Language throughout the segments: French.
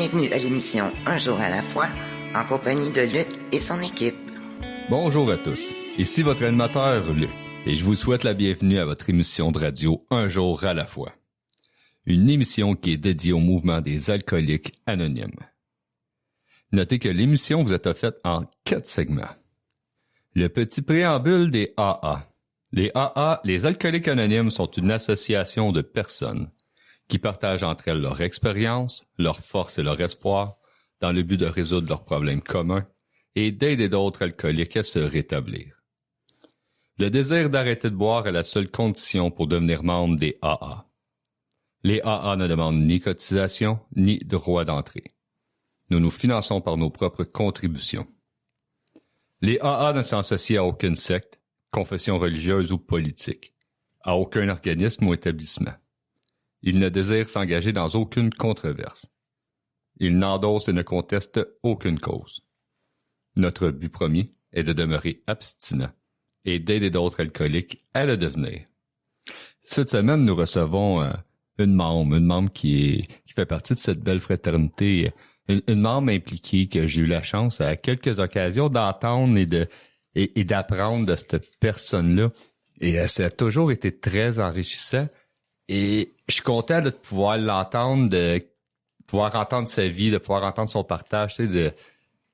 Bienvenue à l'émission Un jour à la fois, en compagnie de Luc et son équipe. Bonjour à tous, ici votre animateur Luc, et je vous souhaite la bienvenue à votre émission de radio Un jour à la fois. Une émission qui est dédiée au mouvement des alcooliques anonymes. Notez que l'émission vous est offerte en 4 segments. Le petit préambule des AA. Les AA, les alcooliques anonymes, sont une association de personnes qui partagent entre elles leur expérience, leur force et leur espoir dans le but de résoudre leurs problèmes communs et d'aider d'autres alcooliques à se rétablir. Le désir d'arrêter de boire est la seule condition pour devenir membre des AA. Les AA ne demandent ni cotisation ni droit d'entrée. Nous nous finançons par nos propres contributions. Les AA ne s'associent à aucune secte, confession religieuse ou politique, à aucun organisme ou établissement. Ils ne désirent s'engager dans aucune controverse. Ils n'endossent et ne contestent aucune cause. Notre but premier est de demeurer abstinent et d'aider d'autres alcooliques à le devenir. Cette semaine, nous recevons une membre qui fait partie de cette belle fraternité, une membre impliquée que j'ai eu la chance à quelques occasions d'entendre et d'apprendre de cette personne-là. Et ça a toujours été très enrichissant. Et je suis content de pouvoir l'entendre, de pouvoir entendre sa vie, de pouvoir entendre son partage, tu sais, de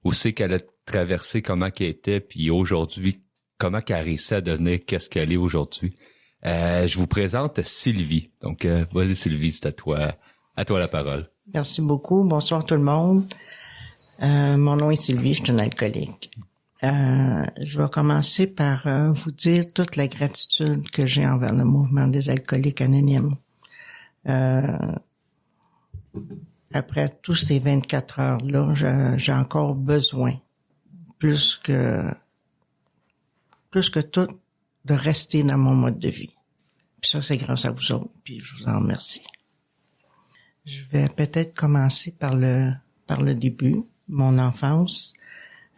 où c'est qu'elle a traversé, comment qu'elle était, puis aujourd'hui, comment qu'elle a réussi à devenir qu'est-ce qu'elle est aujourd'hui. Je vous présente Sylvie. Donc, vas-y Sylvie, c'est à toi la parole. Merci beaucoup. Bonsoir tout le monde. Mon nom est Sylvie, je suis une alcoolique. Je vais commencer par vous dire toute la gratitude que j'ai envers le mouvement des alcooliques anonymes. Après tous ces 24 heures-là, j'ai encore besoin, plus que tout, de rester dans mon mode de vie. Puis ça, c'est grâce à vous autres, puis je vous en remercie. Je vais peut-être commencer par le début, mon enfance.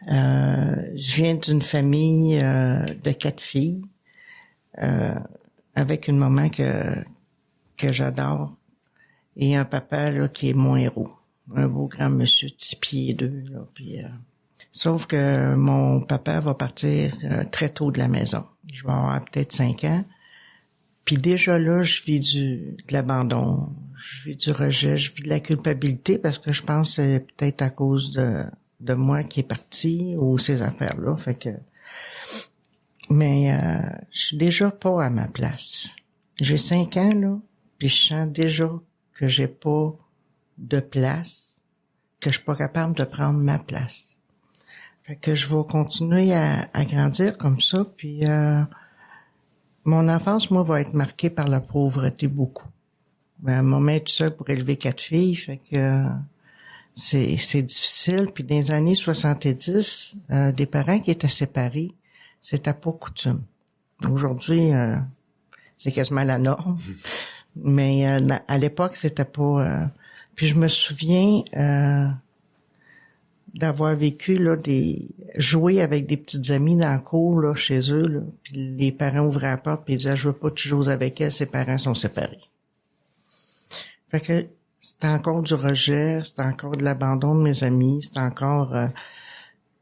Je viens d'une famille de 4 filles, avec une maman que j'adore et un papa là qui est mon héros, un beau grand monsieur de 6 pieds 2 là. Puis sauf que mon papa va partir très tôt de la maison. Je vais avoir peut-être 5 ans. Puis déjà là, je vis de l'abandon, je vis du rejet, je vis de la culpabilité parce que je pense que c'est peut-être à cause de moi qui est parti ou ces affaires-là. Fait que, mais je suis déjà pas à ma place. J'ai 5 ans là, puis je sens déjà que j'ai pas de place, que je suis pas capable de prendre ma place. Fait que je vais continuer à grandir comme ça, puis mon enfance, moi, va être marquée par la pauvreté beaucoup. Maman est toute seule pour élever 4 filles, fait que c'est difficile. Puis dans les années 70, des parents qui étaient séparés, c'était pas coutume. Aujourd'hui, c'est quasiment la norme. Mais à l'époque, c'était pas... Puis je me souviens d'avoir vécu là jouer avec des petites amies dans la cour là chez eux là, puis les parents ouvraient la porte puis ils disaient je veux pas que tu joues avec elle, ses parents sont séparés. Fait que c'était encore du rejet, c'était encore de l'abandon de mes amis, c'était encore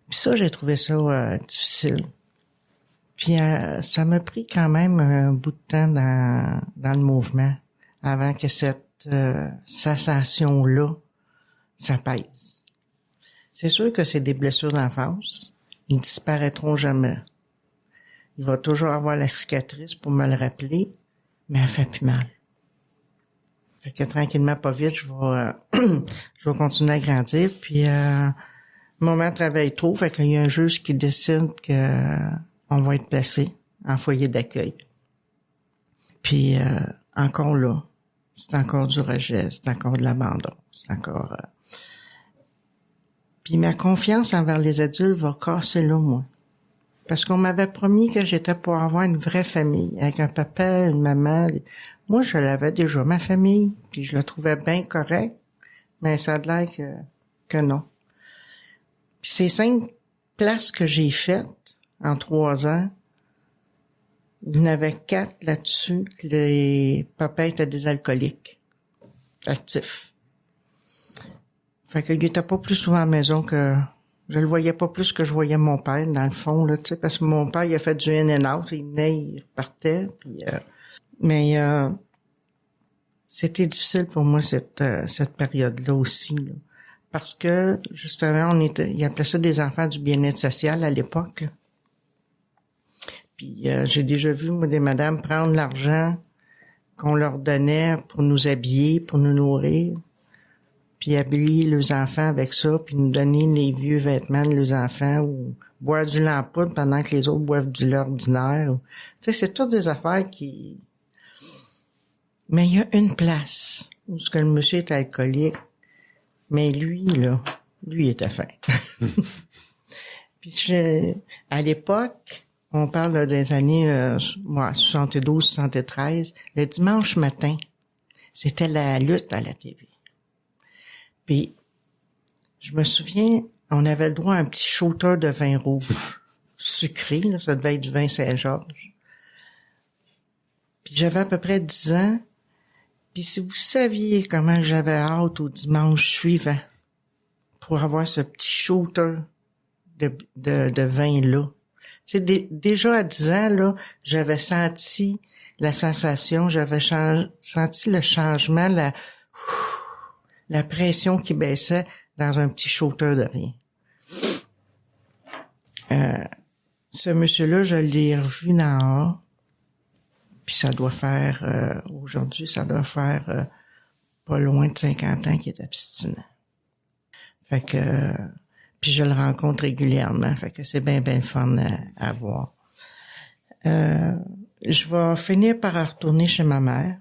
puis ça j'ai trouvé ça difficile. Puis ça m'a pris quand même un bout de temps dans le mouvement avant que cette sensation là ça pèse. C'est sûr que c'est des blessures d'enfance. Ils disparaîtront jamais. Il va toujours avoir la cicatrice pour me le rappeler, mais elle fait plus mal. Fait que tranquillement, pas vite, je vais continuer à grandir. Puis, maman travaille trop, fait qu'il y a un juge qui décide que on va être placé en foyer d'accueil. Puis, encore là, c'est encore du rejet, c'est encore de l'abandon, c'est encore... Puis ma confiance envers les adultes va casser là, moi. Parce qu'on m'avait promis que j'étais pour avoir une vraie famille, avec un papa, une maman. Moi, je l'avais déjà, ma famille, puis je la trouvais bien correcte, mais ça a l'air que non. Puis ces 5 places que j'ai faites en 3 ans, il y en avait 4 là-dessus que les papas étaient des alcooliques actifs. Fait qu'il était pas plus souvent à la maison que... Je le voyais pas plus que je voyais mon père, dans le fond, là, tu sais, parce que mon père, il a fait du in and out. Il venait, il repartait, puis... Mais c'était difficile pour moi, cette période-là aussi, là. Parce que, justement, il appelait ça des enfants du bien-être social à l'époque, là. Puis j'ai déjà vu, moi, des madames prendre l'argent qu'on leur donnait pour nous habiller, pour nous nourrir, puis habiller les enfants avec ça, puis nous donner les vieux vêtements de leurs enfants, ou boire du lait en poudre pendant que les autres boivent du lait ordinaire. Tu sais, c'est toutes des affaires qui... Mais il y a une place où ce que le monsieur est alcoolique, mais lui, là, lui était fin. Puis à l'époque, on parle là, des années 72, 73, le dimanche matin, c'était la lutte à la TV. Puis, je me souviens, on avait le droit à un petit shooter de vin rouge, sucré, là, ça devait être du vin Saint-Georges. Puis j'avais à peu près 10 ans. Puis si vous saviez comment j'avais hâte au dimanche suivant pour avoir ce petit shooter de vin-là. Tu sais, déjà à 10 ans, là, j'avais senti la sensation, j'avais senti le changement, la pression qui baissait dans un petit shooter de rien. Ce monsieur-là, je l'ai revu dans A. Puis ça doit faire, aujourd'hui, ça doit faire pas loin de 50 ans qu'il est abstinent. Fait que, puis je le rencontre régulièrement. Fait que c'est bien fun à voir. Je vais finir par retourner chez ma mère.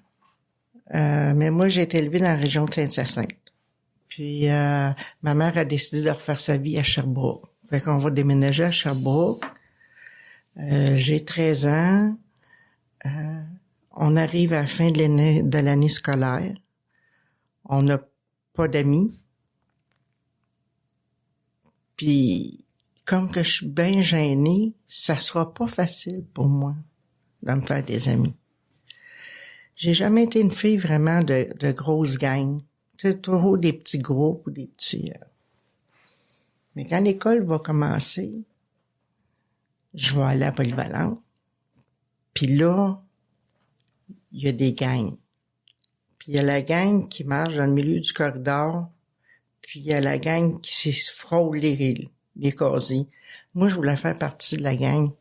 Mais moi, j'ai été élevée dans la région de Saint-Hyacinthe. Puis ma mère a décidé de refaire sa vie à Sherbrooke. Fait qu'on va déménager à Sherbrooke. J'ai 13 ans. On arrive à la fin de l'année scolaire. On n'a pas d'amis. Puis, comme que je suis bien gênée, ça sera pas facile pour moi de me faire des amis. J'ai jamais été une fille vraiment de grosses gangs. C'est toujours des petits groupes ou des petits... Mais quand l'école va commencer, je vais aller à Polyvalente. Puis là, il y a des gangs. Puis il y a la gang qui marche dans le milieu du corridor, puis il y a la gang qui se frôle les casiers. Moi, je voulais faire partie de la gang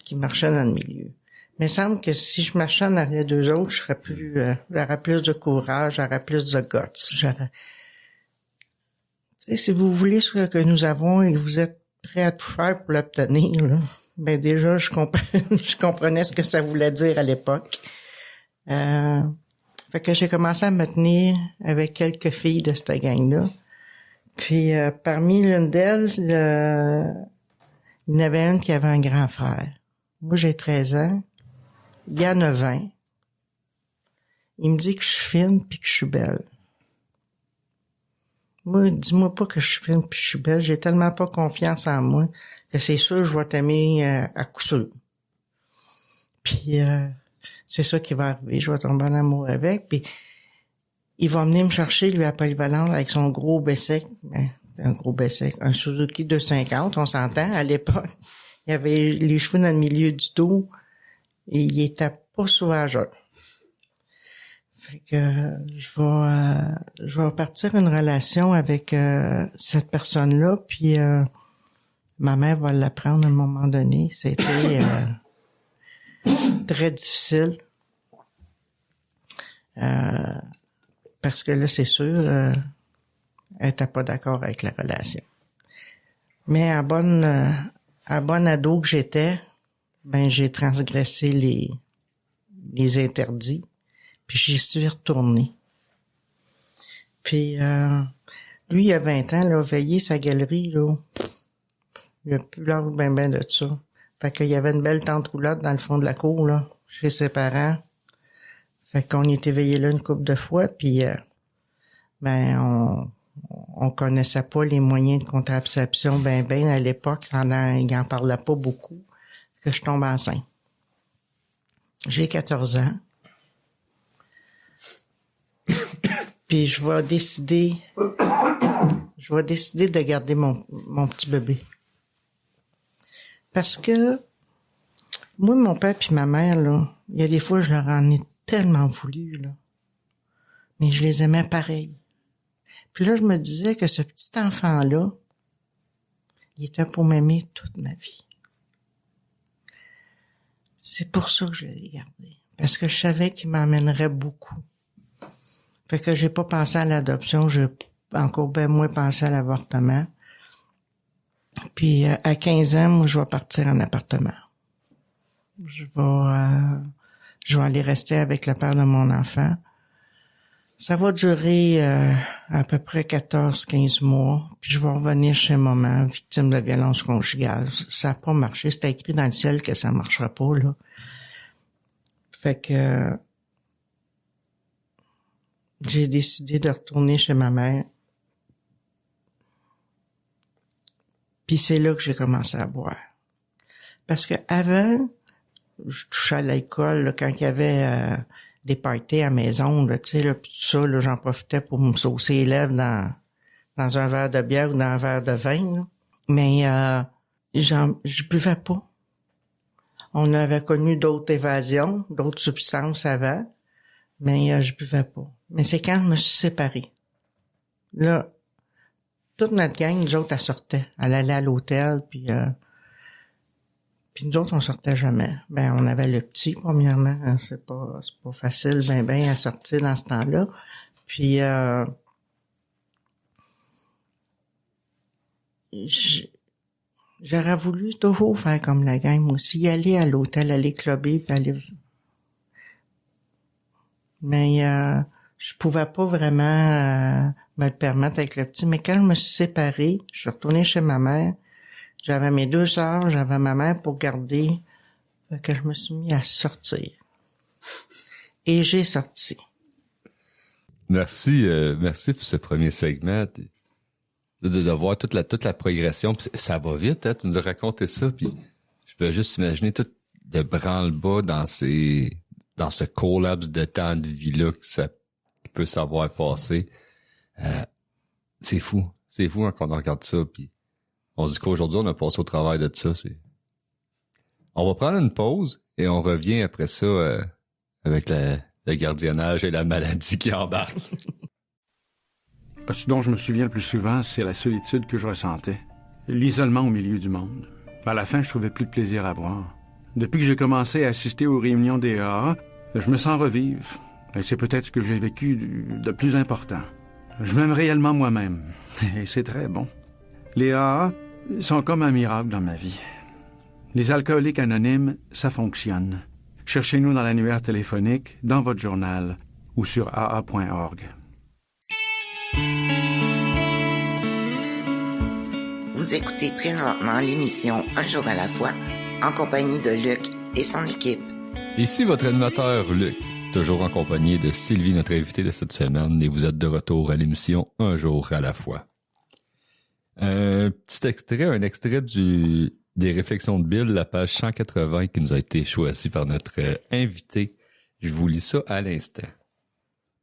qui marchait dans le milieu. Mais il semble que si je marchais en arrière d'eux autres, j'aurais plus de courage, j'aurais plus de guts. Tu sais, si vous voulez ce que nous avons et que vous êtes prêts à tout faire pour l'obtenir, là, ben déjà, je comprenais ce que ça voulait dire à l'époque. Fait que j'ai commencé à me tenir avec quelques filles de cette gang-là. Puis parmi l'une d'elles, il y en avait une qui avait un grand frère. Moi, j'ai 13 ans. Il y en a 20. Il me dit que je suis fine puis que je suis belle. Moi, dis-moi pas que je suis fine puis que je suis belle. J'ai tellement pas confiance en moi que c'est sûr je vais t'aimer à coup sûr. Puis c'est ça qui va arriver. Je vais tomber en amour avec. Puis il va venir me chercher, lui, à Polyvalente avec son gros Bessec. Un gros Bessec. Un Suzuki 250, on s'entend, à l'époque. Il avait les cheveux dans le milieu du dos et il était pas sauvageur. Fait que je vais partir une relation avec cette personne-là, puis ma mère va l'apprendre à un moment donné. C'était très difficile. Parce que là, c'est sûr, elle était pas d'accord avec la relation. Mais à bonne ado que j'étais, ben j'ai transgressé les interdits, puis j'y suis retournée. Puis lui, il a 20 ans, là, veiller sa galerie, là, il a plus l'air ben de ça. Fait qu'il y avait une belle tente roulotte dans le fond de la cour, là, chez ses parents. Fait qu'on y était veillé là une couple de fois, puis on connaissait pas les moyens de contraception ben à l'époque, il en parlait pas beaucoup, que je tombe enceinte. J'ai 14 ans. Puis je vais décider de garder mon petit bébé. Parce que moi, mon père puis ma mère, là, il y a des fois, je leur en ai tellement voulu, là. Mais je les aimais pareil. Puis là, je me disais que ce petit enfant-là, il était pour m'aimer toute ma vie. C'est pour ça que je l'ai gardé. Parce que je savais qu'il m'emmènerait beaucoup. Fait que j'ai pas pensé à l'adoption, j'ai encore bien moins pensé à l'avortement. Puis à 15 ans, moi, je vais partir en appartement. Je vais aller rester avec le père de mon enfant. Ça va durer à peu près 14-15 mois. Puis je vais revenir chez maman, victime de violence conjugale. Ça n'a pas marché. C'était écrit dans le ciel que ça ne marchera pas, là. Fait que j'ai décidé de retourner chez ma mère. Puis c'est là que j'ai commencé à boire. Parce que avant, je touchais à l'alcool là, quand il y avait des parties à la maison, là, tu sais, là, puis tout ça, là, j'en profitais pour me saucer les lèvres dans un verre de bière ou dans un verre de vin. Là. Mais je buvais pas. On avait connu d'autres évasions, d'autres substances avant, mais je buvais pas. Mais c'est quand je me suis séparée. Là, toute notre gang, nous autres, elle sortait. Elle allait à l'hôtel, puis nous autres, on sortait jamais. Ben, on avait le petit, premièrement. Hein, c'est pas facile, ben, à sortir dans ce temps-là. Puis, j'aurais voulu toujours faire comme la gang, moi aussi. Aller à l'hôtel, aller clubber, puis aller... Mais je pouvais pas vraiment me le permettre avec le petit. Mais quand je me suis séparée, je suis retournée chez ma mère. J'avais mes 2 sœurs, j'avais ma mère pour garder. Fait que je me suis mis à sortir. Et j'ai sorti. Merci pour ce premier segment. De voir toute la progression. Puis ça va vite, hein? Tu nous as raconté ça. Puis je peux juste imaginer tout le branle-bas dans ce collapse de temps de vie-là que ça peut savoir passer. C'est fou. C'est fou hein, quand on regarde ça. Puis on se dit qu'aujourd'hui, on a passé au travail de ça. On va prendre une pause et on revient après ça avec le gardiennage et la maladie qui embarque. Ce dont je me souviens le plus souvent, c'est la solitude que je ressentais. L'isolement au milieu du monde. À la fin, je trouvais plus de plaisir à boire. Depuis que j'ai commencé à assister aux réunions des AA, je me sens revivre. Et c'est peut-être ce que j'ai vécu de plus important. Je m'aime réellement moi-même. Et c'est très bon. Les AA sont comme un miracle dans ma vie. Les alcooliques anonymes, ça fonctionne. Cherchez-nous dans l'annuaire téléphonique, dans votre journal ou sur aa.org. Vous écoutez présentement l'émission Un jour à la fois, en compagnie de Luc et son équipe. Ici votre animateur Luc, toujours en compagnie de Sylvie, notre invitée de cette semaine, et vous êtes de retour à l'émission Un jour à la fois. Un extrait des réflexions de Bill, la page 180 qui nous a été choisie par notre invité. Je vous lis ça à l'instant.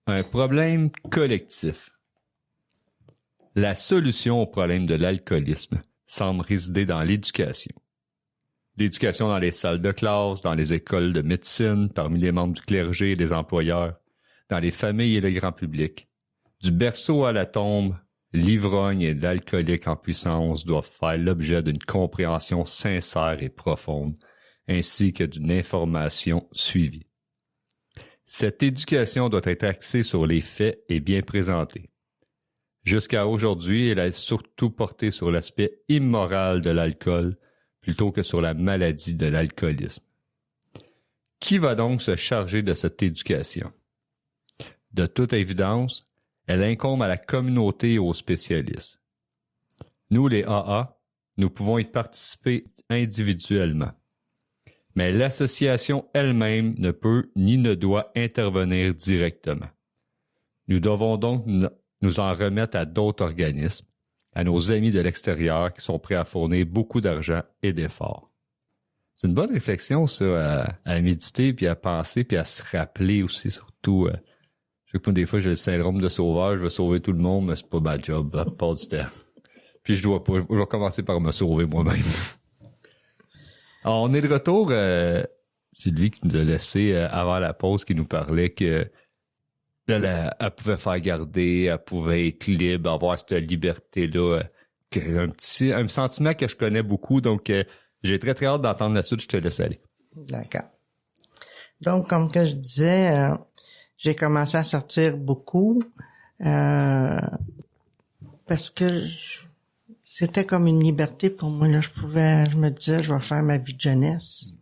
Un problème collectif. La solution au problème de l'alcoolisme semble résider dans l'éducation. L'éducation dans les salles de classe, dans les écoles de médecine, parmi les membres du clergé et des employeurs, dans les familles et le grand public. Du berceau à la tombe, l'ivrogne et l'alcoolique en puissance doivent faire l'objet d'une compréhension sincère et profonde, ainsi que d'une information suivie. Cette éducation doit être axée sur les faits et bien présentée. Jusqu'à aujourd'hui, elle a surtout porté sur l'aspect immoral de l'alcool plutôt que sur la maladie de l'alcoolisme. Qui va donc se charger de cette éducation? De toute évidence, elle incombe à la communauté et aux spécialistes. Nous, les AA, nous pouvons y participer individuellement. Mais l'association elle-même ne peut ni ne doit intervenir directement. Nous devons donc nous en remettre à d'autres organismes, à nos amis de l'extérieur qui sont prêts à fournir beaucoup d'argent et d'efforts. C'est une bonne réflexion, ça, à méditer, puis à penser, puis à se rappeler aussi, surtout. Je sais que moi, des fois, j'ai le syndrome de sauveur, je veux sauver tout le monde, mais c'est pas ma job, la plupart du temps. Puis je vais commencer par me sauver moi-même. Alors, on est de retour, c'est lui qui nous a laissé avant la pause, qui nous parlait que elle pouvait faire garder, elle pouvait être libre, avoir cette liberté-là, un sentiment que je connais beaucoup, donc j'ai très très hâte d'entendre la suite, je te laisse aller. D'accord. Donc, comme que je disais, j'ai commencé à sortir beaucoup parce que c'était comme une liberté pour moi. Là, je me disais, je vais faire ma vie de jeunesse.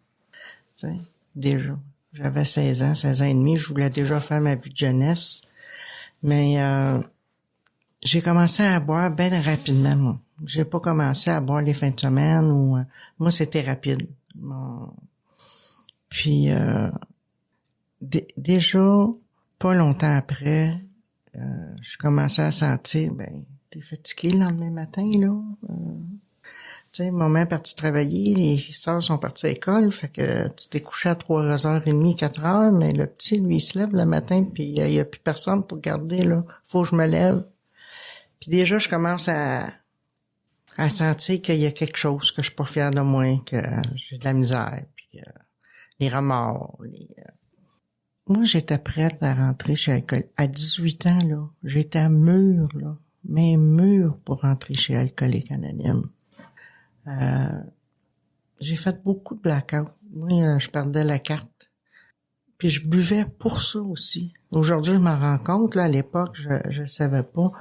Tu sais, déjà. J'avais 16 ans et demi, je voulais déjà faire ma vie de jeunesse. Mais j'ai commencé à boire bien rapidement, moi. J'ai pas commencé à boire les fins de semaine ou moi c'était rapide. Bon. Puis déjà pas longtemps après, je commençais à sentir t'es fatigué le lendemain matin là. Tu sais, maman est partie travailler, les sœurs sont partis à l'école, fait que tu t'es couché à 3h30, 4h, mais le petit, lui, il se lève le matin, puis il y a plus personne pour garder, là. Faut que je me lève. Puis déjà, je commence à sentir qu'il y a quelque chose, que je suis pas fière de moi, que j'ai de la misère, puis les remords. Moi, j'étais prête à rentrer chez Alcoolique. À 18 ans, là, j'étais mûre, là, mais mûre pour rentrer chez Alcoolique Anonyme. J'ai fait beaucoup de blackout. Moi, je perdais la carte. Puis je buvais pour ça aussi. Aujourd'hui, je m'en rends compte. Là, à l'époque, je savais pas.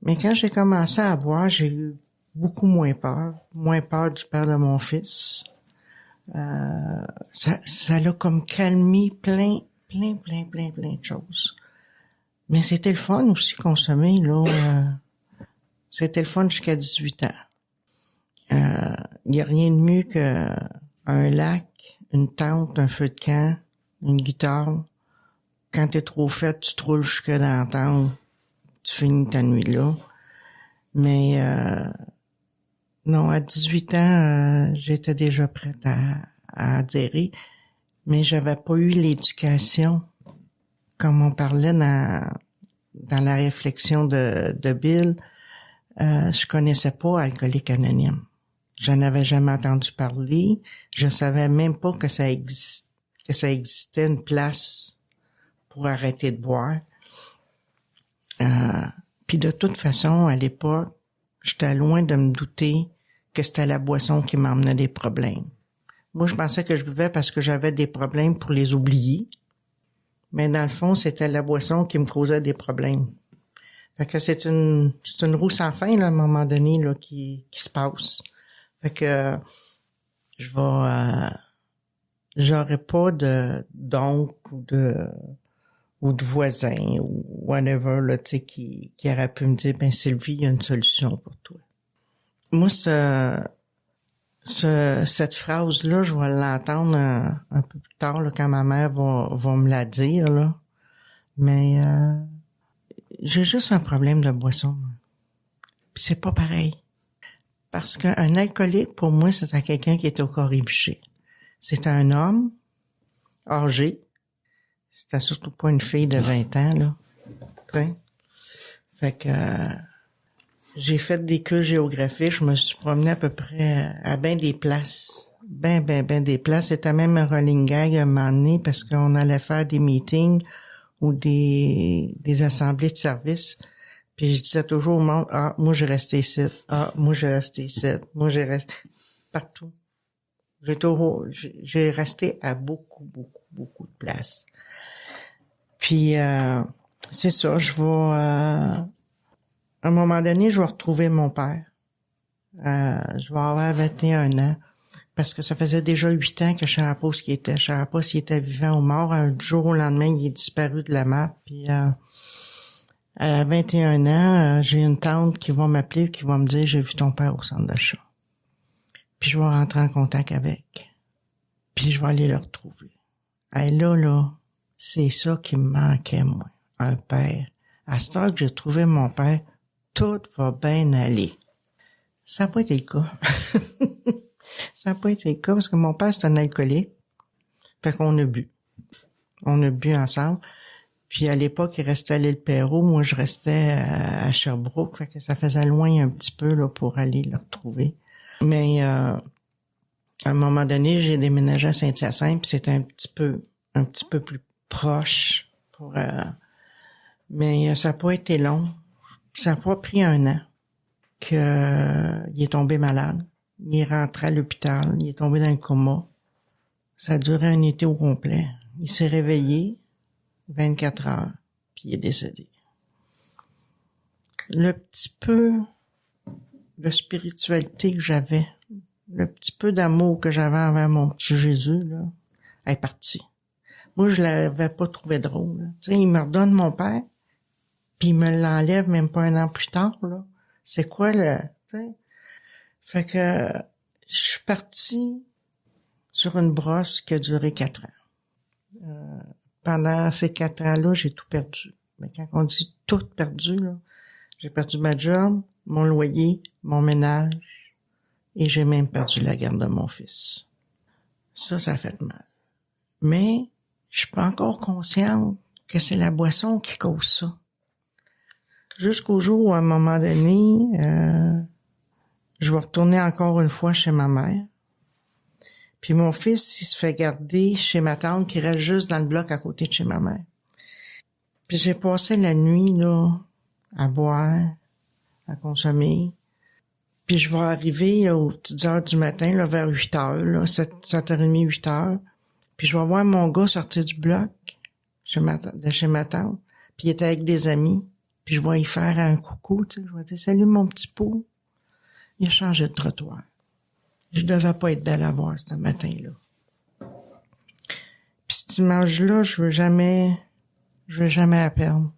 Mais quand j'ai commencé à boire, j'ai eu beaucoup moins peur. Moins peur du père de mon fils. Ça l'a comme calmé plein de choses. Mais c'était le fun aussi consommer, là. C'était le fun jusqu'à 18 ans. Il y a rien de mieux que un lac, une tente, un feu de camp, une guitare. Quand t'es trop fait, tu te roules jusque dans la tente. Tu finis ta nuit là. Mais non, à 18 ans, j'étais déjà prête à adhérer. Mais j'avais pas eu l'éducation, comme on parlait dans la réflexion de Bill. Je connaissais pas Alcoolique Anonyme. J'en avais jamais entendu parler. Je savais même pas que ça existait une place pour arrêter de boire. Puis de toute façon, à l'époque, j'étais loin de me douter que c'était la boisson qui m'emmenait des problèmes. Moi, je pensais que je buvais parce que j'avais des problèmes pour les oublier. Mais dans le fond, c'était la boisson qui me causait des problèmes. Fait que c'est une roue sans fin, là, à un moment donné, là, qui se passe. Fait que j'aurais pas d'oncle ou de voisin ou whatever, là, tu sais, qui aurait pu me dire, Sylvie, il y a une solution pour toi. Moi, cette phrase-là, je vais l'entendre un peu plus tard, là, quand ma mère va me la dire, là. Mais, j'ai juste un problème de boisson. Puis c'est pas pareil. Parce qu'un alcoolique, pour moi, c'était quelqu'un qui était au corps ébuché. C'était un homme âgé. C'était surtout pas une fille de 20 ans, là. Okay. Fait que j'ai fait des queues géographiques. Je me suis promené à peu près à bien des places. Ben des places. C'était même un rolling gag à un moment donné parce qu'on allait faire des meetings ou des assemblées de service. Puis je disais toujours au monde, moi j'ai resté ici. Moi j'ai resté ici. Moi j'ai resté partout. J'ai resté à beaucoup de places. Puis c'est ça, je vais à un moment donné, je vais retrouver mon père. Je vais avoir 21 ans. Parce que ça faisait déjà 8 ans que je savais pas où il était. Je savais pas s'il était vivant ou mort. Un jour au lendemain, il est disparu de la map. Puis à 21 ans, j'ai une tante qui va m'appeler, qui va me dire, j'ai vu ton père au centre d'achat. Puis je vais rentrer en contact avec. Puis je vais aller le retrouver. Et là, c'est ça qui me manquait, moi. Un père. À ce temps que j'ai trouvé mon père, tout va bien aller. Ça n'a pas été le cas. Ça n'a pas été le cas parce que mon père, c'est un alcoolique. Fait qu'on a bu. On a bu ensemble. Puis à l'époque, il restait à l'île Perrot. Moi, je restais à Sherbrooke. Fait que ça faisait loin un petit peu là pour aller le retrouver. Mais à un moment donné, j'ai déménagé à Saint-Hyacinthe, puis c'était un petit peu plus proche. Mais ça n'a pas été long. Ça n'a pas pris 1 an qu'il est tombé malade. Il est rentré à l'hôpital. Il est tombé dans le coma. Ça a duré un été au complet. Il s'est réveillé 24 heures, puis il est décédé. Le petit peu de spiritualité que j'avais, le petit peu d'amour que j'avais envers mon petit Jésus, là, est parti. Moi, je l'avais pas trouvé drôle. Là. Tu sais, il me redonne mon père, puis il me l'enlève même pas 1 an plus tard, là. C'est quoi le... Tu sais? Fait que je suis partie sur une brosse qui a duré 4 ans. Pendant ces 4 ans-là, j'ai tout perdu. Mais quand on dit tout perdu, là, j'ai perdu ma job, mon loyer, mon ménage, et j'ai même perdu la garde de mon fils. Ça fait mal. Mais je suis pas encore consciente que c'est la boisson qui cause ça. Jusqu'au jour où, à un moment donné, je vais retourner encore une fois chez ma mère. Puis mon fils, il se fait garder chez ma tante qui reste juste dans le bloc à côté de chez ma mère. Puis j'ai passé la nuit, là, à boire, à consommer. Puis je vais arriver là, aux petites heures du matin, là, vers 8 heures, là, 7h30, 8 heures. Puis je vais voir mon gars sortir du bloc de chez ma tante. Puis il était avec des amis. Puis je vais y faire un coucou, tu sais. Je vais dire « Salut mon petit pot ». Il a changé de trottoir. Je devais pas être belle à voir ce matin-là. Puis cette image-là, je veux jamais la perdre.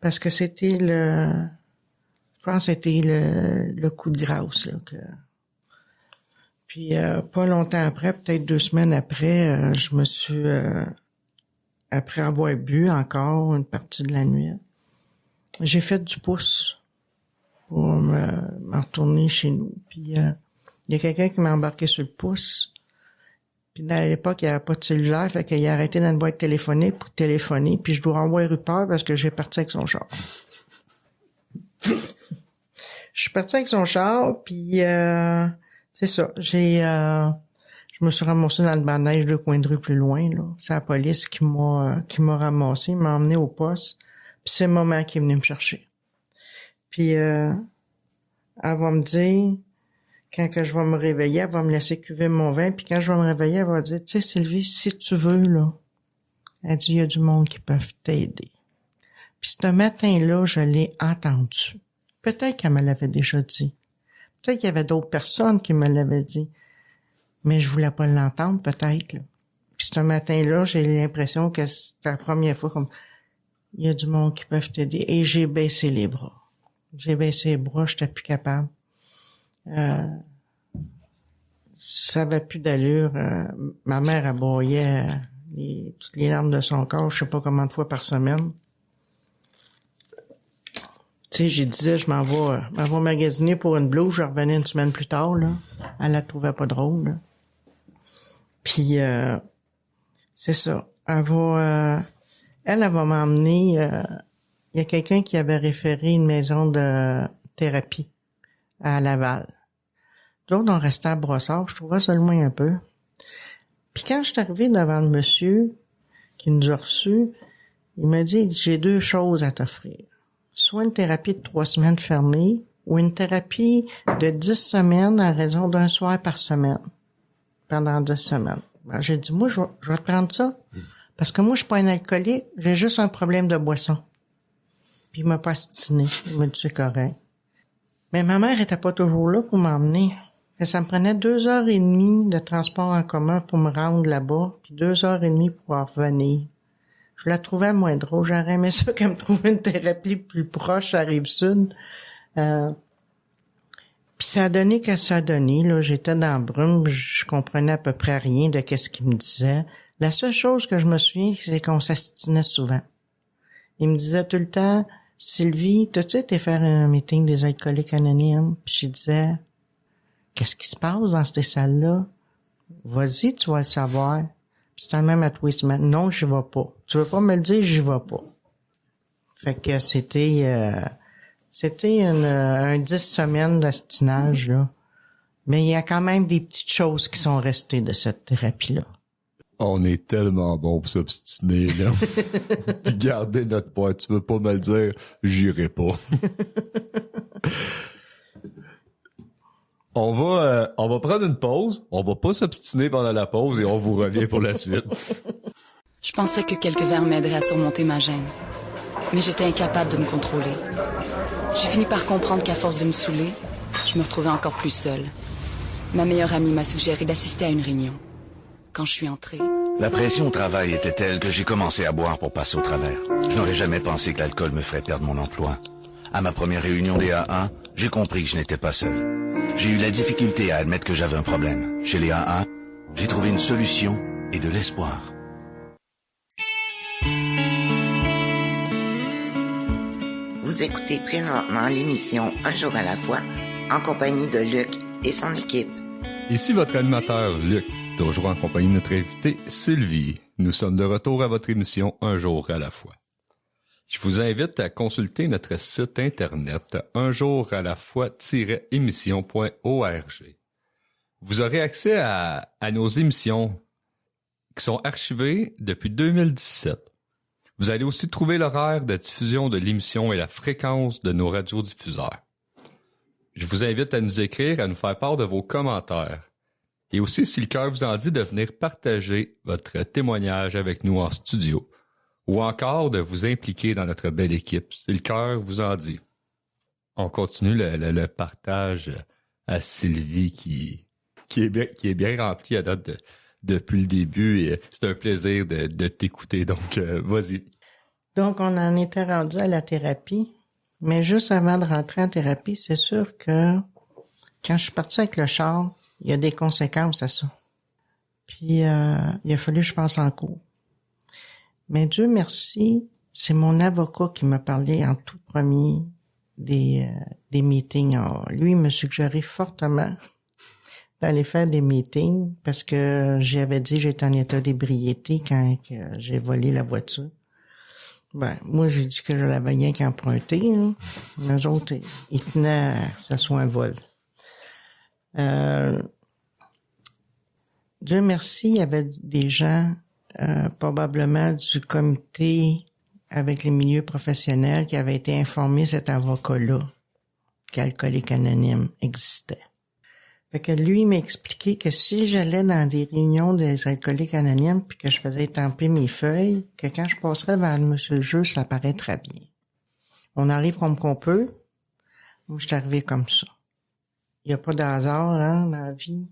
Parce que c'était je pense que c'était le coup de grâce, là, Puis pas longtemps après, peut-être 2 semaines après, je me suis, après avoir bu encore une partie de la nuit, j'ai fait du pouce pour m'en retourner chez nous. Puis il y a quelqu'un qui m'a embarqué sur le pouce. Puis à l'époque, il n'y avait pas de cellulaire, fait qu'il a arrêté dans une boîte téléphonique pour téléphoner. Puis je dois avoir eu peur parce que j'ai parti avec son char. Je suis partie avec son char, puis c'est ça. Je me suis ramassée dans le banc de neige 2 coins de rue plus loin, là. C'est la police qui m'a ramassée, m'a emmenée au poste. Puis c'est maman qui est venue me chercher. Puis elle va me dire, quand que je vais me réveiller, elle va me laisser cuver mon vin. Puis quand je vais me réveiller, elle va dire, tu sais, Sylvie, si tu veux, là, elle dit, il y a du monde qui peuvent t'aider. Puis ce matin-là, je l'ai entendu. Peut-être qu'elle me l'avait déjà dit. Peut-être qu'il y avait d'autres personnes qui me l'avaient dit. Mais je voulais pas l'entendre, peut-être, là. Puis ce matin-là, j'ai l'impression que c'était la première fois comme, il y a du monde qui peuvent t'aider. Et j'ai baissé les bras. J'ai baissé les bras, j'étais plus capable. Ça avait plus d'allure. Ma mère aboyait toutes les larmes de son corps, je sais pas combien de fois par semaine. Tu sais, j'ai disais, je m'en vais magasiner pour une blouse, je revenais 1 semaine plus tard, là. Elle la trouvait pas drôle, là. Puis, c'est ça. Elle va m'emmener, il y a quelqu'un qui avait référé une maison de thérapie à Laval. D'autres, on restait à Brossard, je trouvais ça loin un peu. Puis quand je suis arrivée devant le monsieur qui nous a reçus, il m'a dit, j'ai 2 choses à t'offrir. Soit une thérapie de 3 semaines fermée ou une thérapie de 10 semaines à raison d'1 soir par semaine. Pendant 10 semaines. Ben, j'ai dit, moi, je vais te prendre ça. Parce que moi, je suis pas un alcoolique, j'ai juste un problème de boisson. Puis il m'a pas astiné. Il m'a dit, c'est correct. Mais ma mère était pas toujours là pour m'emmener. Et ça me prenait 2h30 de transport en commun pour me rendre là-bas, puis 2h30 pour en revenir. Je la trouvais moins drôle. J'aurais aimé ça qu'elle me trouve une thérapie plus proche à Rive-Sud. Puis ça a donné que ça a donné. Là, j'étais dans la brume, je comprenais à peu près rien de qu'est-ce qu'il me disait. La seule chose que je me souviens, c'est qu'on s'astinait souvent. Il me disait tout le temps, Sylvie, t'as-tu été faire un meeting des alcooliques anonymes? Puis je disais, qu'est-ce qui se passe dans ces salles-là? Vas-y, tu vas le savoir. Puis c'était le même à tous les semaines. Non, j'y vais pas. Tu veux pas me le dire, j'y vais pas. Fait que c'était un 10 semaines d'astinage, là. Mais il y a quand même des petites choses qui sont restées de cette thérapie-là. On est tellement bon pour s'obstiner, là. Puis garder notre poids. Tu veux pas me le dire, j'irai pas. On va prendre une pause. On va pas s'obstiner pendant la pause et on vous revient pour la suite. Je pensais que quelques verres m'aideraient à surmonter ma gêne. Mais j'étais incapable de me contrôler. J'ai fini par comprendre qu'à force de me saouler, je me retrouvais encore plus seule. Ma meilleure amie m'a suggéré d'assister à une réunion. Quand je suis entrée... La pression au travail était telle que j'ai commencé à boire pour passer au travers. Je n'aurais jamais pensé que l'alcool me ferait perdre mon emploi. À ma première réunion des AA, j'ai compris que je n'étais pas seul. J'ai eu la difficulté à admettre que j'avais un problème. Chez les AA, j'ai trouvé une solution et de l'espoir. Vous écoutez présentement l'émission Un jour à la fois, en compagnie de Luc et son équipe. Ici votre animateur Luc, toujours en compagnie de notre invitée Sylvie. Nous sommes de retour à votre émission Un jour à la fois. Je vous invite à consulter notre site internet unjouralafoi-émission.org. Vous aurez accès à nos émissions qui sont archivées depuis 2017. Vous allez aussi trouver l'horaire de diffusion de l'émission et la fréquence de nos radiodiffuseurs. Je vous invite à nous écrire, à nous faire part de vos commentaires. Et aussi, si le cœur vous en dit, de venir partager votre témoignage avec nous en studio ou encore de vous impliquer dans notre belle équipe, si le cœur vous en dit. On continue le partage à Sylvie qui est bien rempli à date depuis le début et c'est un plaisir de t'écouter. Donc, vas-y. Donc, on en était rendu à la thérapie. Mais juste avant de rentrer en thérapie, c'est sûr que quand je suis partie avec le char, il y a des conséquences à ça. Puis, il a fallu que je pense en cours. Mais Dieu merci, c'est mon avocat qui m'a parlé en tout premier des meetings. Alors, lui, il me suggérait fortement d'aller faire des meetings parce que j'avais dit que j'étais en état d'ébriété quand j'ai volé la voiture. Ben, moi, j'ai dit que je l'avais rien qu'emprunté. Hein. Mais eux autres, ils tenaient à que ça soit un vol. Dieu merci, il y avait des gens, probablement du comité avec les milieux professionnels qui avaient été informés cet avocat-là qu'Alcooliques Anonymes existait. Fait que lui, il m'a expliqué que si j'allais dans des réunions des Alcooliques Anonymes puis que je faisais étamper mes feuilles, que quand je passerais devant monsieur le juge, ça paraîtrait bien. On arrive comme qu'on peut. Moi, je suis arrivé comme ça. Il n'y a pas de hasard, hein, dans la vie.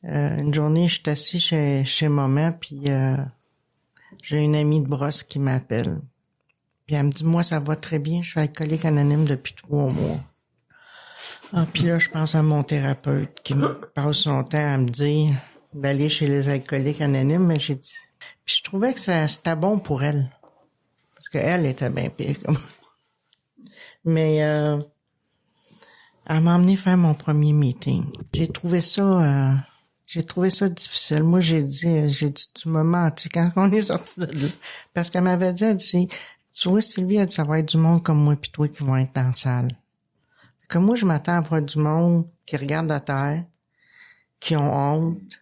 Une journée, je suis assis chez maman, puis j'ai une amie de brosse qui m'appelle. Puis elle me dit, moi, ça va très bien, je suis alcoolique anonyme depuis 3 mois. Ah, puis là, je pense à mon thérapeute qui me passe son temps à me dire d'aller chez les alcooliques anonymes, mais j'ai dit... Puis je trouvais que c'était bon pour elle. Parce qu'elle était bien pire comme moi. Mais elle m'a emmené faire mon premier meeting. J'ai trouvé ça difficile. Moi, j'ai dit, tu m'as menti quand on est sorti de là. Parce qu'elle m'avait dit, elle dit, tu vois, Sylvie, elle dit, ça va être du monde comme moi pis toi qui vont être dans la salle. Comme moi, je m'attends à voir du monde qui regarde la terre, qui ont honte,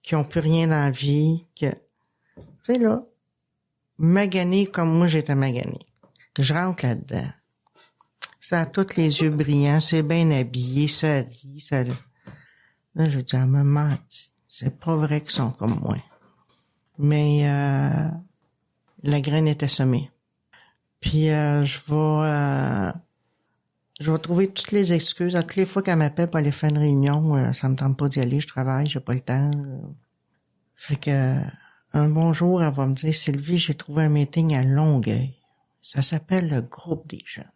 qui ont plus rien dans la vie, tu sais, là, magané comme moi, j'étais magané. Je rentre là-dedans. Ça a tous les yeux brillants, c'est bien habillé, ça rit, ça... Là, je dis, elle me menti. C'est pas vrai qu'ils sont comme moi. Mais la graine était semée. Puis je vais trouver toutes les excuses. À toutes les fois qu'elle m'appelle pour aller faire une réunion, ça me tente pas d'y aller, je travaille, j'ai pas le temps. Fait que un bon jour, elle va me dire, Sylvie, j'ai trouvé un meeting à Longueuil. Ça s'appelle le groupe des jeunes.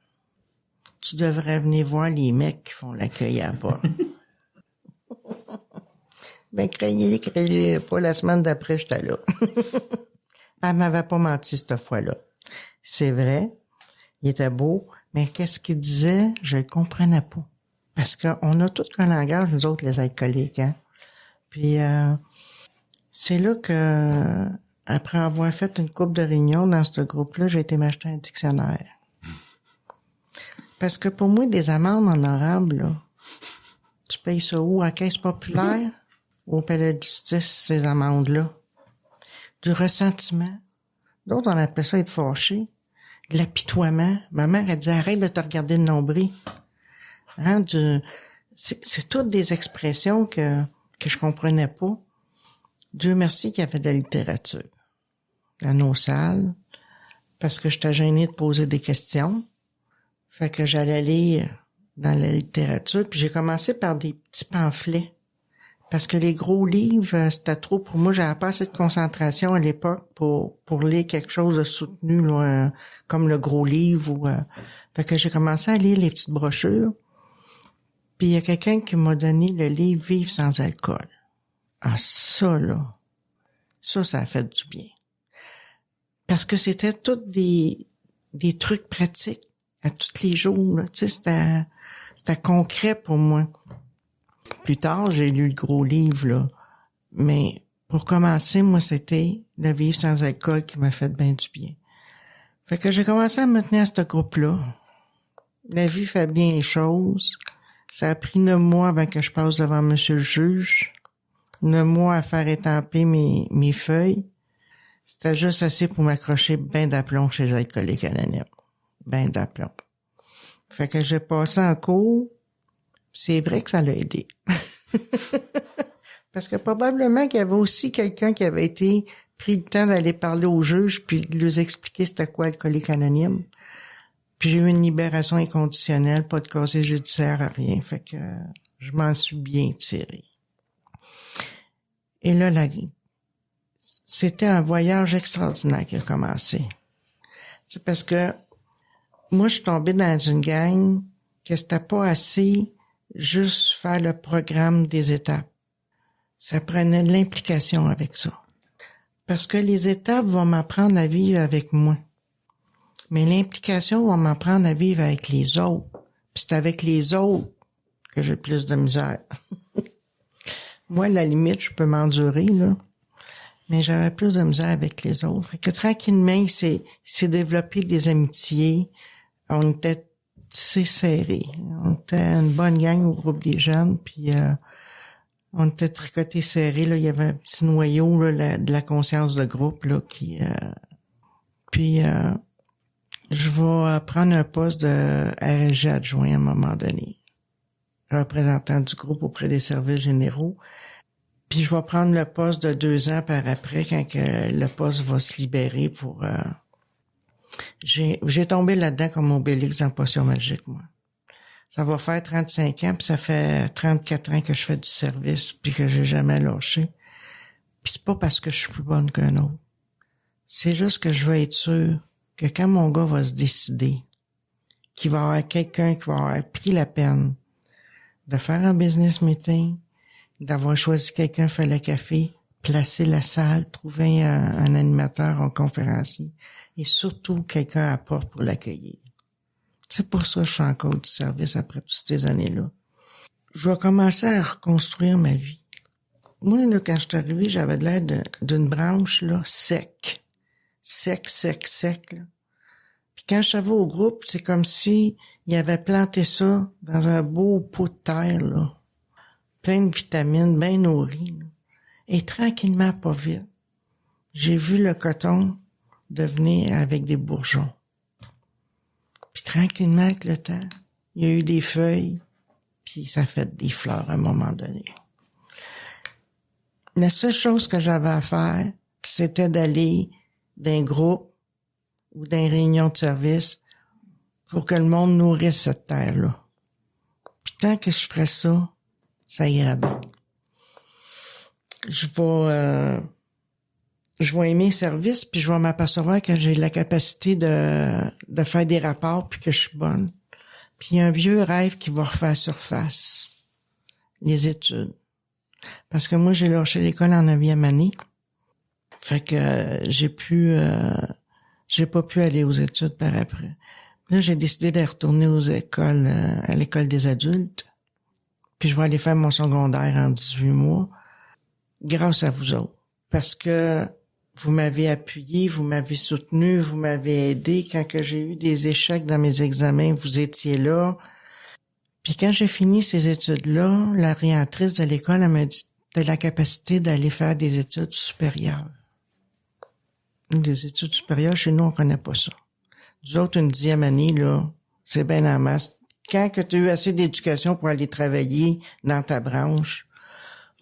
Tu devrais venir voir les mecs qui font l'accueil à bas. Ben, craignez pas, la semaine d'après, j'étais là. Elle m'avait pas menti cette fois-là. C'est vrai, il était beau, mais qu'est-ce qu'il disait, je le comprenais pas. Parce qu'on a tout un langage, nous autres, les alcooliques, hein. Puis, c'est là que, après avoir fait une couple de réunions dans ce groupe-là, j'ai été m'acheter un dictionnaire. Parce que pour moi, des amendes honorables, là, tu payes ça où? À Caisse populaire? Ou au palais de justice, ces amendes-là? Du ressentiment. D'autres, on appelait ça être fâché. De l'apitoiement. Ma mère, elle dit, arrête de te regarder le nombril. Hein, c'est toutes des expressions que je comprenais pas. Dieu merci qu'il y avait de la littérature dans nos salles, parce que j'étais gênée de poser des questions. Fait que j'allais lire dans la littérature, puis j'ai commencé par des petits pamphlets. Parce que les gros livres, c'était trop pour moi. J'avais pas assez de concentration à l'époque pour lire quelque chose de soutenu, là, comme le gros livre. Fait que j'ai commencé à lire les petites brochures. Puis il y a quelqu'un qui m'a donné le livre « Vivre sans alcool ». Ah, ça, là, ça a fait du bien. Parce que c'était tous des trucs pratiques à tous les jours, là. Tu sais, c'était concret pour moi. Plus tard, j'ai lu le gros livre, là. Mais pour commencer, moi, c'était le Vivre sans alcool qui m'a fait bien du bien. Fait que j'ai commencé à me tenir à ce groupe-là. La vie fait bien les choses. Ça a pris 9 mois avant que je passe devant monsieur le juge. 9 mois à faire étamper mes feuilles. C'était juste assez pour m'accrocher ben d'aplomb chez les alcooliques anonymes. Ben d'aplomb. Fait que j'ai passé en cours. C'est vrai que ça l'a aidé. Parce que probablement qu'il y avait aussi quelqu'un qui avait été pris le temps d'aller parler aux juges puis de leur expliquer c'était quoi alcoolique anonyme. Puis j'ai eu une libération inconditionnelle, pas de casier judiciaire, rien. Fait que je m'en suis bien tirée. Et là, c'était un voyage extraordinaire qui a commencé. C'est parce que moi, je suis tombée dans une gang que c'était pas assez juste faire le programme des étapes. Ça prenait de l'implication avec ça. Parce que les étapes vont m'apprendre à vivre avec moi. Mais l'implication va m'apprendre à vivre avec les autres. Puis c'est avec les autres que j'ai le plus de misère. Moi, à la limite, je peux m'endurer, là. Mais j'avais plus de misère avec les autres. Fait que tranquillement, c'est développé des amitiés. On était tissés serrés. On était une bonne gang au groupe des jeunes, puis on était tricotés serrés, là. Il y avait un petit noyau, là, de la conscience de groupe, là, qui... Puis, je vais prendre un poste de RSG adjoint à un moment donné. Représentant du groupe auprès des services généraux. Puis je vais prendre le poste de 2 ans par après, quand que le poste va se libérer pour... J'ai tombé là-dedans comme Obélix dans Potion magique, moi. Ça va faire 35 ans, puis ça fait 34 ans que je fais du service, puis que j'ai jamais lâché. Puis c'est pas parce que je suis plus bonne qu'un autre. C'est juste que je veux être sûr que quand mon gars va se décider, qu'il va y avoir quelqu'un qui va avoir pris la peine de faire un business meeting, d'avoir choisi quelqu'un faire le café, placer la salle, trouver un animateur, un conférencier, et surtout quelqu'un à porte pour l'accueillir. C'est pour ça que je suis encore du service après toutes ces années-là. Je vais commencer à reconstruire ma vie. Moi, là, quand je suis arrivée, j'avais de l'air d'une branche, là, sec. Sec, là. Puis quand je suis arrivée au groupe, c'est comme si il avait planté ça dans un beau pot de terre, là. Plein de vitamines, bien nourri. Là. Et tranquillement, pas vite, j'ai vu le coton devenir avec des bourgeons. Puis tranquillement, avec le temps, il y a eu des feuilles, puis ça fait des fleurs à un moment donné. La seule chose que j'avais à faire, c'était d'aller d'un groupe ou d'une réunion de service pour que le monde nourrisse cette terre-là. Puis tant que je ferais ça, ça ira bien. Je vais aimer le service, puis je vais m'apercevoir que j'ai la capacité de faire des rapports, puis que je suis bonne. Puis il y a un vieux rêve qui va refaire surface. Les études. Parce que moi, j'ai lâché l'école en 9e année. Fait que j'ai pas pu aller aux études par après. Là, j'ai décidé de retourner aux écoles, à l'école des adultes. Puis je vais aller faire mon secondaire en 18 mois, grâce à vous autres. parce que vous m'avez appuyé, vous m'avez soutenu, vous m'avez aidé. Quand que j'ai eu des échecs dans mes examens, vous étiez là. Puis quand j'ai fini ces études-là, la réentrice de l'école, elle m'a dit « T'as la capacité d'aller faire des études supérieures. » Des études supérieures, chez nous, on connaît pas ça. Nous autres, une 10e année, là, c'est bien en masse. Quand que tu as eu assez d'éducation pour aller travailler dans ta branche,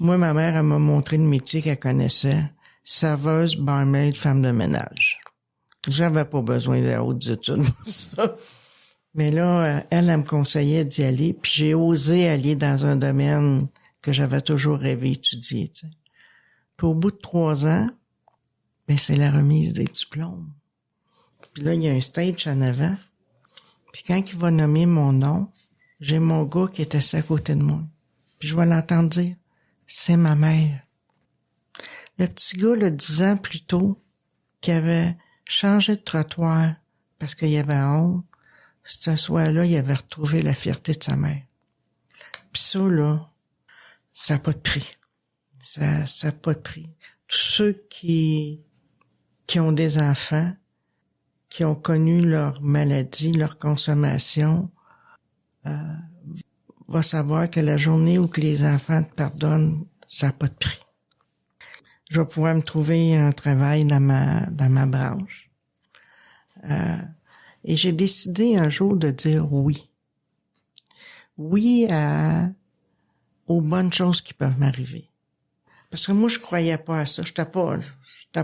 moi, ma mère, elle m'a montré le métier qu'elle connaissait. Serveuse, barmaid, femme de ménage. J'avais pas besoin de hautes études pour ça. Mais là, elle me conseillait d'y aller, puis j'ai osé aller dans un domaine que j'avais toujours rêvé étudier, tu sais. Puis au bout de 3 ans, ben c'est la remise des diplômes. Puis là, il y a un stage en avant. Puis quand il va nommer mon nom, j'ai mon gars qui est assis à côté de moi. Puis je vais l'entendre dire « C'est ma mère ». Le petit gars, là, 10 ans plus tôt, qui avait changé de trottoir parce qu'il y avait honte, ce soir-là, il avait retrouvé la fierté de sa mère. Puis ça, là, ça n'a pas de prix. Ça n'a pas de prix. Tous ceux qui ont des enfants, qui ont connu leur maladie, leur consommation, vont savoir que la journée où que les enfants te pardonnent, ça n'a pas de prix. Je vais pouvoir me trouver un travail dans ma branche. Et j'ai décidé un jour de dire oui. Oui aux bonnes choses qui peuvent m'arriver. Parce que moi, je croyais pas à ça. J'étais pas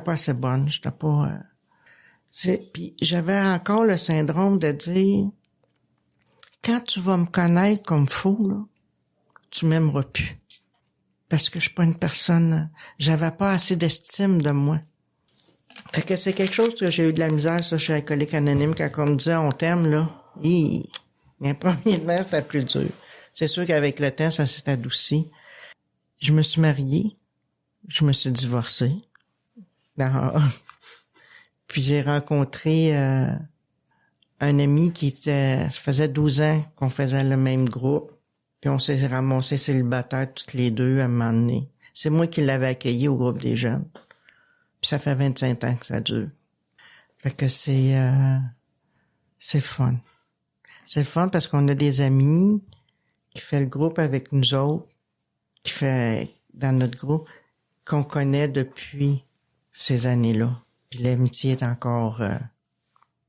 assez bonne. J'étais pas... Puis j'avais encore le syndrome de dire, quand tu vas me connaître comme faux, là, tu m'aimeras plus. Parce que je suis pas une personne... J'avais pas assez d'estime de moi. Fait que c'est quelque chose que j'ai eu de la misère, ça, chez Alcoolique Anonyme, quand on me disait « on t'aime », là. Mais premièrement, c'était plus dur. C'est sûr qu'avec le temps, ça s'est adouci. Je me suis mariée. Je me suis divorcée. Puis j'ai rencontré un ami ça faisait 12 ans qu'on faisait le même groupe. Puis on s'est ramassés célibataires toutes les deux à un moment donné. C'est moi qui l'avais accueilli au groupe des jeunes. Puis ça fait 25 ans que ça dure. Fait que c'est fun. C'est fun parce qu'on a des amis qui fait le groupe avec nous autres, qui fait dans notre groupe, qu'on connaît depuis ces années-là. Puis l'amitié est encore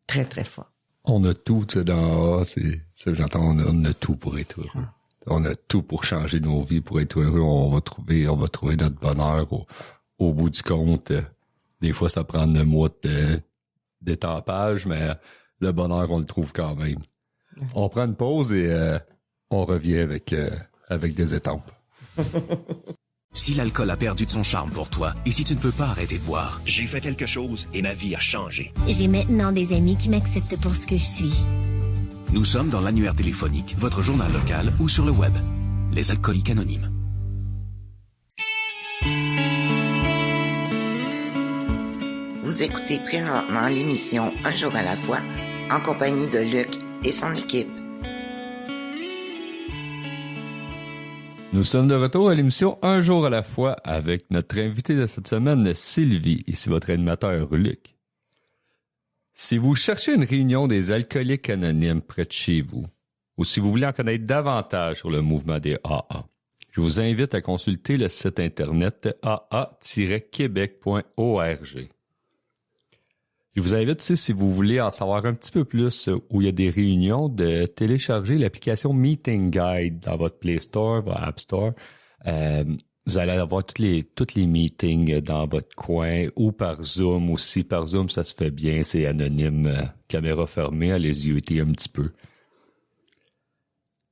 très, très forte. On a tout, tu sais, dans c'est ça que j'entends, on a tout pour être heureux. On a tout pour changer nos vies, pour être heureux. On va trouver notre bonheur au bout du compte. Des fois, ça prend 9 mois d'étampage, mais le bonheur, on le trouve quand même. On prend une pause et on revient avec des étampes. Si l'alcool a perdu de son charme pour toi et si tu ne peux pas arrêter de boire, j'ai fait quelque chose et ma vie a changé. J'ai maintenant des amis qui m'acceptent pour ce que je suis. Nous sommes dans l'annuaire téléphonique, votre journal local ou sur le web. Les Alcooliques Anonymes. Vous écoutez présentement l'émission Un jour à la fois en compagnie de Luc et son équipe. Nous sommes de retour à l'émission Un jour à la fois avec notre invité de cette semaine, Sylvie, ici votre animateur Luc. Si vous cherchez une réunion des alcooliques anonymes près de chez vous, ou si vous voulez en connaître davantage sur le mouvement des AA, je vous invite à consulter le site internet aa-québec.org. Je vous invite aussi, si vous voulez en savoir un petit peu plus où il y a des réunions, de télécharger l'application Meeting Guide dans votre Play Store, votre App Store. Vous allez avoir tous les meetings dans votre coin ou par Zoom aussi. Par Zoom, ça se fait bien, c'est anonyme, caméra fermée, allez-y yeuter un petit peu.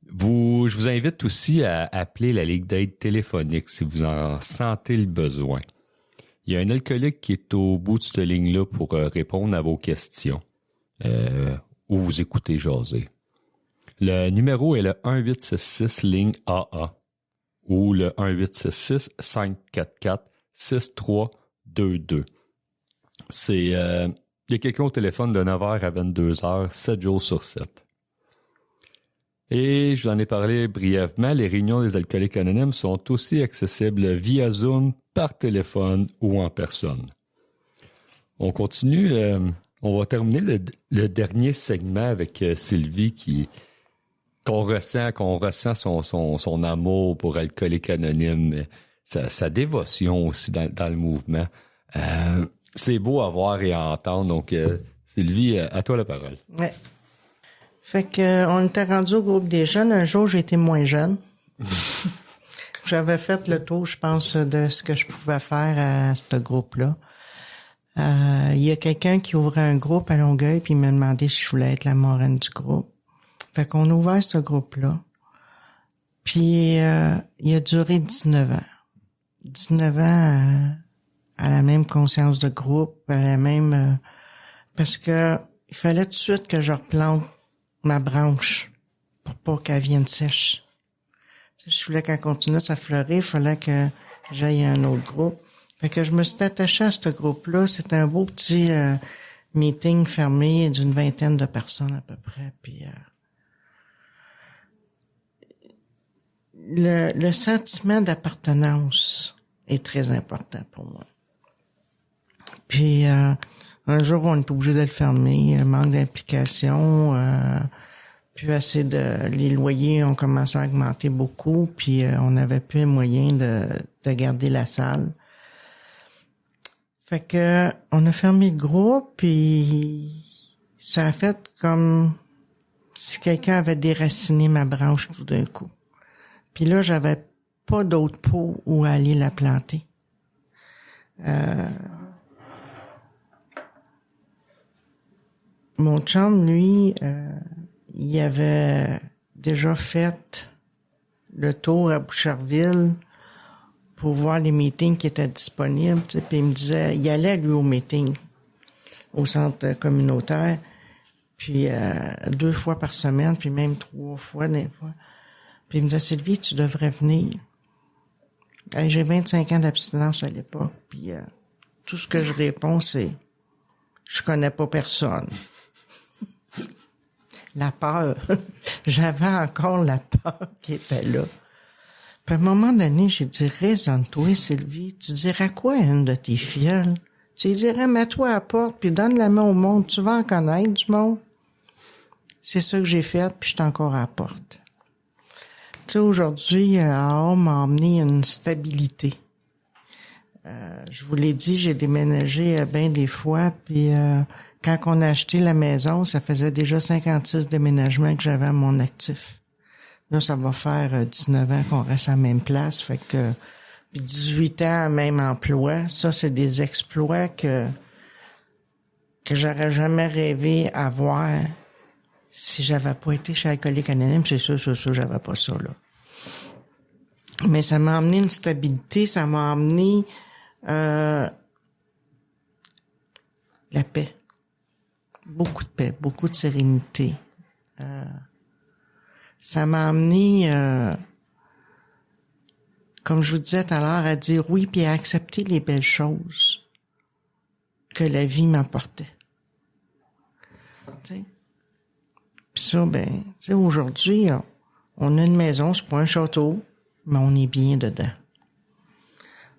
Je vous invite aussi à appeler la Ligue d'aide téléphonique si vous en sentez le besoin. Il y a un alcoolique qui est au bout de cette ligne-là pour répondre à vos questions ou vous écouter jaser. Le numéro est le 1866 ligne AA ou le 1866-544-6322. Il y a quelqu'un au téléphone de 9h à 22h, 7 jours sur 7. Et je vous en ai parlé brièvement, les réunions des alcooliques anonymes sont aussi accessibles via Zoom, par téléphone ou en personne. On continue, on va terminer le dernier segment avec Sylvie qu'on ressent son amour pour Alcooliques Anonymes, sa dévotion aussi dans le mouvement. C'est beau à voir et à entendre. Donc, Sylvie, à toi la parole. Ouais. Fait que on était rendu au groupe des jeunes. Un jour, j'étais moins jeune. J'avais fait le tour, je pense, de ce que je pouvais faire à ce groupe-là. Il y a quelqu'un qui ouvrait un groupe à Longueuil, puis il m'a demandé si je voulais être la marraine du groupe. Fait qu'on a ouvert ce groupe-là. Puis il a duré 19 ans. 19 ans à la même conscience de groupe, à la même... parce que il fallait tout de suite que je replante ma branche pour pas qu'elle vienne sèche. Si je voulais qu'elle continue à fleurir, il fallait que j'aille à un autre groupe. Fait que je me suis attachée à ce groupe-là. C'était un beau petit meeting fermé d'une 20aine de personnes à peu près. Puis le sentiment d'appartenance est très important pour moi. Puis un jour, on est obligé de le fermer, manque d'implication, puis les loyers ont commencé à augmenter beaucoup, puis on n'avait plus les moyens de garder la salle. Fait que on a fermé le groupe, puis ça a fait comme si quelqu'un avait déraciné ma branche tout d'un coup. Puis là, j'avais pas d'autre pot où aller la planter. Mon chum, lui, il avait déjà fait le tour à Boucherville pour voir les meetings qui étaient disponibles, tu sais, puis il me disait, il allait lui au meeting, au centre communautaire, puis 2 fois par semaine, puis même 3 fois des fois. Puis il me disait, Sylvie, tu devrais venir. J'ai 25 ans d'abstinence à l'époque, puis tout ce que je réponds, c'est, je connais pas personne. La peur. J'avais encore la peur qui était là. Puis à un moment donné, j'ai dit, raisonne-toi, Sylvie. Tu dirais quoi à une de tes filles? Tu lui dirais, mets-toi à la porte, puis donne la main au monde. Tu vas en connaître du monde. C'est ça que j'ai fait, puis je suis encore à la porte. Tu sais, aujourd'hui, AHA m'a emmené une stabilité. Je vous l'ai dit, j'ai déménagé bien des fois, puis quand on a acheté la maison, ça faisait déjà 56 déménagements que j'avais à mon actif. Là, ça va faire 19 ans qu'on reste à la même place, fait que puis 18 ans, même emploi. Ça, c'est des exploits que j'aurais jamais rêvé avoir si j'avais pas été chez Alcooliques Anonymes. C'est sûr, j'avais pas ça, là. Mais ça m'a amené une stabilité, ça m'a amené la paix. Beaucoup de paix, beaucoup de sérénité. Ça m'a amené, comme je vous disais tout à l'heure, à dire oui puis à accepter les belles choses que la vie m'apportait. Tu sais? Puis ça, ben, tu sais, aujourd'hui, on a une maison, c'est pas un château, mais on est bien dedans.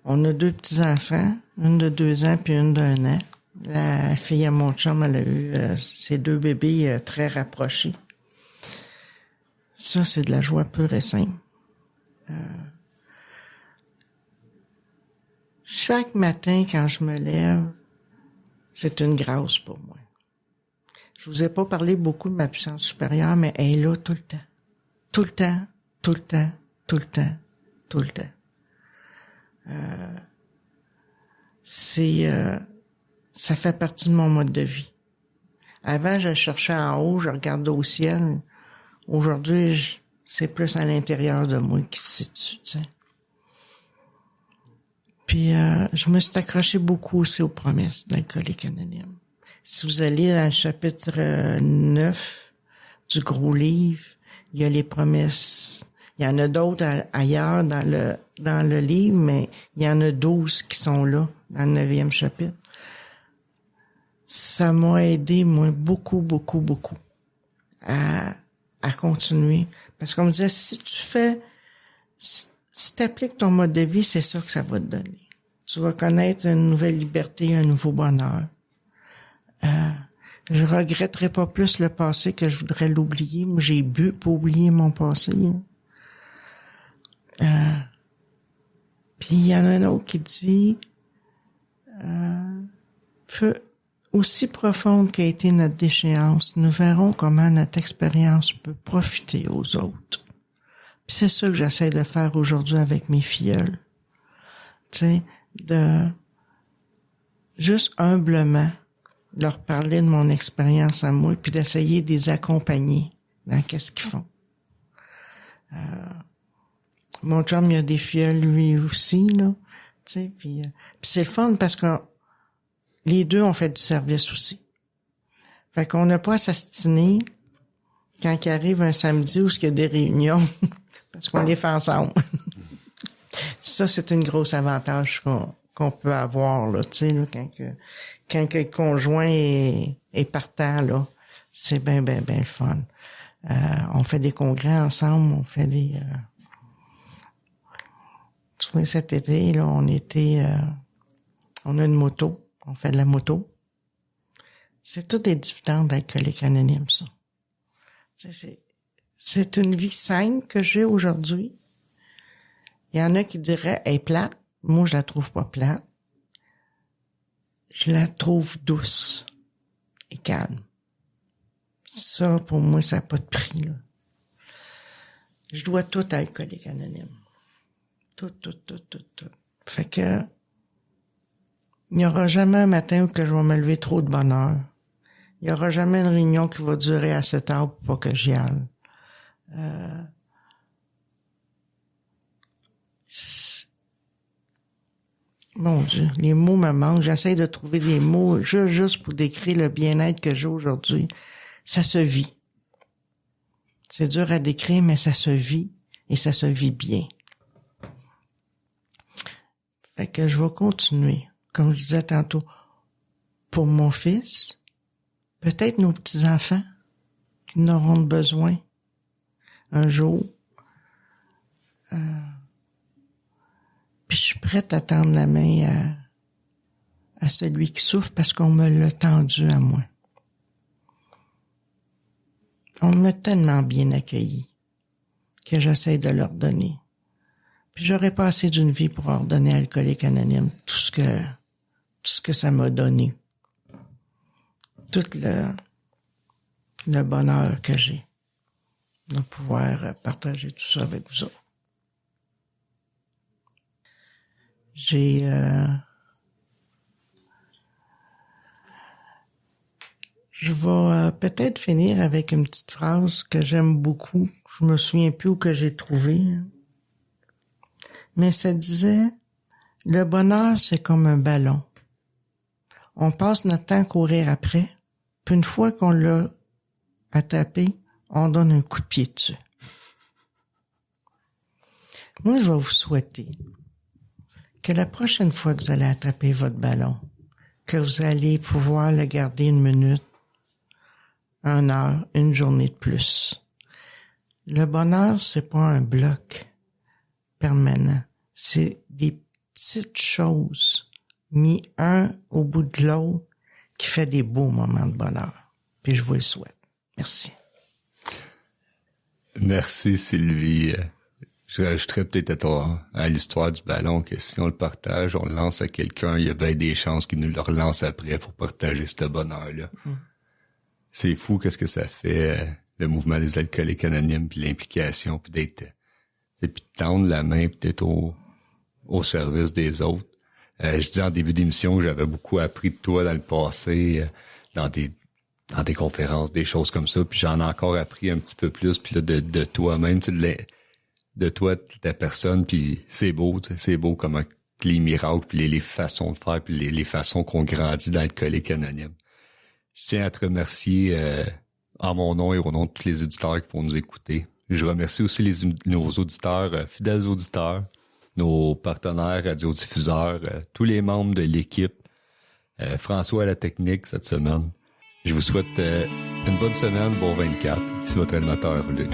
On a 2 petits-enfants, une de 2 ans puis une d'1 an. La fille à mon chum, elle a eu ses 2 bébés très rapprochés. Ça, c'est de la joie pure et simple. Chaque matin, quand je me lève, c'est une grâce pour moi. Je vous ai pas parlé beaucoup de ma puissance supérieure, mais elle est là tout le temps. Tout le temps, tout le temps, tout le temps, tout le temps. Ça fait partie de mon mode de vie. Avant, je cherchais en haut, je regardais au ciel. Aujourd'hui, c'est plus à l'intérieur de moi qui se situe, tu sais. Puis, je me suis accroché beaucoup aussi aux promesses d'Alcooliques Anonymes. Si vous allez dans le chapitre 9 du gros livre, il y a les promesses. Il y en a d'autres ailleurs dans le livre, mais il y en a 12 qui sont là, dans le 9e chapitre. Ça m'a aidé, moi, beaucoup, beaucoup, beaucoup, à à continuer. Parce qu'on me disait, si t'appliques ton mode de vie, c'est ça que ça va te donner. Tu vas connaître une nouvelle liberté, un nouveau bonheur. Je regretterai pas plus le passé que je voudrais l'oublier. Moi, j'ai bu pour oublier mon passé. Puis il y en a un autre qui dit aussi profonde qu'a été notre déchéance, nous verrons comment notre expérience peut profiter aux autres. Puis c'est ça que j'essaie de faire aujourd'hui avec mes filleuls. Tu sais, de juste humblement leur parler de mon expérience à moi, puis d'essayer de les accompagner dans qu'est-ce qu'ils font. Mon chum, il a des filleuls lui aussi, là. Tu sais, puis c'est le fun parce que les deux ont fait du service aussi. Fait qu'on n'a pas à s'astiner quand il arrive un samedi où il y a des réunions, parce qu'on les fait ensemble. Ça, c'est une grosse avantage qu'on peut avoir, là, tu sais, là, quand le conjoint est partant, là, c'est bien le fun. On fait des congrès ensemble, on fait des... Tu vois, cet été, là, on a une moto, on fait de la moto. C'est tout des dividendes d'Alcooliques Anonymes, ça. C'est une vie simple que j'ai aujourd'hui. Il y en a qui diraient, elle est plate. Moi, je la trouve pas plate. Je la trouve douce et calme. Ça, pour moi, ça n'a pas de prix, là. Je dois tout à Alcooliques Anonymes. Tout. Fait que, il n'y aura jamais un matin où que je vais me lever trop de bonne heure. Il n'y aura jamais une réunion qui va durer à 7 heures pour pas que j'y aille. Mon Dieu, les mots me manquent. J'essaie de trouver des mots juste pour décrire le bien-être que j'ai aujourd'hui. Ça se vit. C'est dur à décrire, mais ça se vit et ça se vit bien. Fait que je vais continuer. Comme je disais tantôt, pour mon fils, peut-être nos petits-enfants qui en auront besoin un jour. Puis je suis prête à tendre la main à celui qui souffre parce qu'on me l'a tendu à moi. On m'a tellement bien accueilli que j'essaie de leur donner. Puis j'aurais pas assez d'une vie pour leur donner à Alcooliques Anonymes tout ce que ça m'a donné. Tout le bonheur que j'ai de pouvoir partager tout ça avec vous autres. Je vais peut-être finir avec une petite phrase que j'aime beaucoup. Je me souviens plus où que j'ai trouvé. Mais ça disait, le bonheur, c'est comme un ballon. On passe notre temps à courir après, puis une fois qu'on l'a attrapé, on donne un coup de pied dessus. Moi, je vais vous souhaiter que la prochaine fois que vous allez attraper votre ballon, que vous allez pouvoir le garder 1 minute, 1 heure, 1 journée de plus. Le bonheur, c'est pas un bloc permanent. C'est des petites choses mis un au bout de l'autre qui fait des beaux moments de bonheur. Puis je vous le souhaite. Merci. Merci, Sylvie. Je rajouterais peut-être à l'histoire du ballon que si on le partage, on le lance à quelqu'un, il y a bien des chances qu'il nous le relance après pour partager ce bonheur-là. C'est fou qu'est-ce que ça fait, le mouvement des Alcooliques Anonymes, puis l'implication, puis d'être, puis de tendre la main peut-être au service des autres. Je disais en début d'émission que j'avais beaucoup appris de toi dans le passé, dans des conférences, des choses comme ça, puis j'en ai encore appris un petit peu plus, puis là, de toi-même, tu sais, de toi, de ta personne, puis c'est beau, tu sais, c'est beau comment les miracles, puis les façons de faire, puis les façons qu'on grandit dans Alcooliques Anonymes. Je tiens à te remercier en mon nom et au nom de tous les éditeurs qui vont nous écouter. Je remercie aussi nos auditeurs, fidèles auditeurs, nos partenaires radiodiffuseurs, tous les membres de l'équipe, François à la technique cette semaine. Je vous souhaite Une bonne semaine, bon 24. C'est votre animateur, Luc.